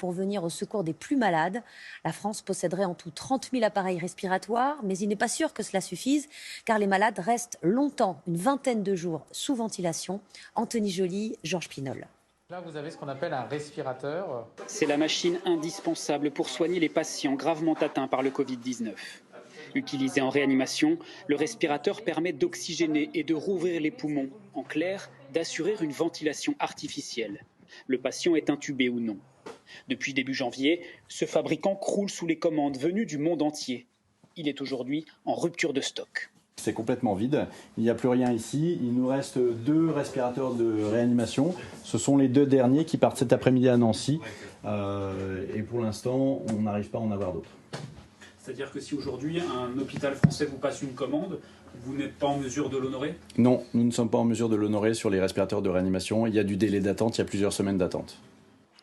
pour venir au secours des plus malades. La France posséderait en tout 30 000 appareils respiratoires, mais il n'est pas sûr que cela suffise, car les malades restent longtemps, une vingtaine de jours, sous ventilation. Anthony Joly, Georges Pinol. Là, vous avez ce qu'on appelle un respirateur. C'est la machine indispensable pour soigner les patients gravement atteints par le Covid-19. Utilisé en réanimation, le respirateur permet d'oxygéner et de rouvrir les poumons. En clair, d'assurer une ventilation artificielle. Le patient est intubé ou non. Depuis début janvier, ce fabricant croule sous les commandes venues du monde entier. Il est aujourd'hui en rupture de stock. C'est complètement vide, il n'y a plus rien ici, il nous reste 2 respirateurs de réanimation, ce sont les 2 derniers qui partent cet après-midi à Nancy et pour l'instant on n'arrive pas à en avoir d'autres. C'est-à-dire que si aujourd'hui un hôpital français vous passe une commande, vous n'êtes pas en mesure de l'honorer ? Non, nous ne sommes pas en mesure de l'honorer sur les respirateurs de réanimation, il y a du délai d'attente, il y a plusieurs semaines d'attente.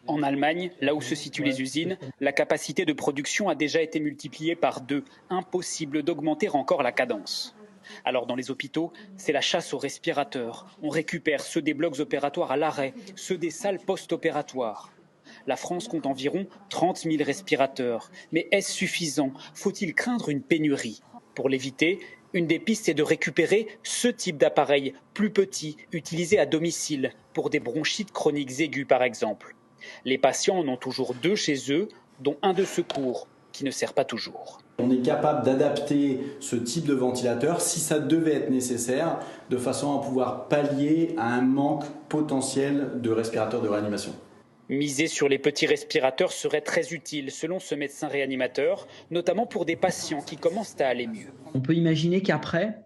En Allemagne, là où se situent les usines, la capacité de production a déjà été multipliée par 2. Impossible d'augmenter encore la cadence. Alors dans les hôpitaux, c'est la chasse aux respirateurs. On récupère ceux des blocs opératoires à l'arrêt, ceux des salles post-opératoires. La France compte environ 30 000 respirateurs. Mais est-ce suffisant ? Faut-il craindre une pénurie ? Pour l'éviter, une des pistes est de récupérer ce type d'appareil, plus petit, utilisé à domicile, pour des bronchites chroniques aiguës par exemple. Les patients en ont toujours 2 chez eux, dont un de secours, qui ne sert pas toujours. On est capable d'adapter ce type de ventilateur, si ça devait être nécessaire, de façon à pouvoir pallier à un manque potentiel de respirateurs de réanimation. Miser sur les petits respirateurs serait très utile, selon ce médecin réanimateur, notamment pour des patients qui commencent à aller mieux. On peut imaginer qu'après,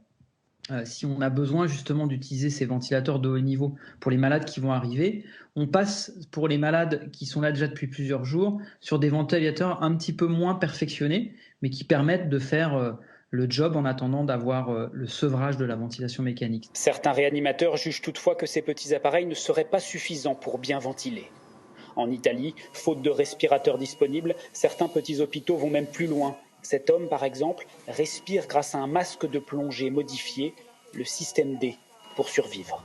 si on a besoin justement d'utiliser ces ventilateurs de haut niveau pour les malades qui vont arriver, on passe pour les malades qui sont là déjà depuis plusieurs jours sur des ventilateurs un petit peu moins perfectionnés, mais qui permettent de faire le job en attendant d'avoir le sevrage de la ventilation mécanique. Certains réanimateurs jugent toutefois que ces petits appareils ne seraient pas suffisants pour bien ventiler. En Italie, faute de respirateurs disponibles, certains petits hôpitaux vont même plus loin. Cet homme, par exemple, respire grâce à un masque de plongée modifié, le système D, pour survivre.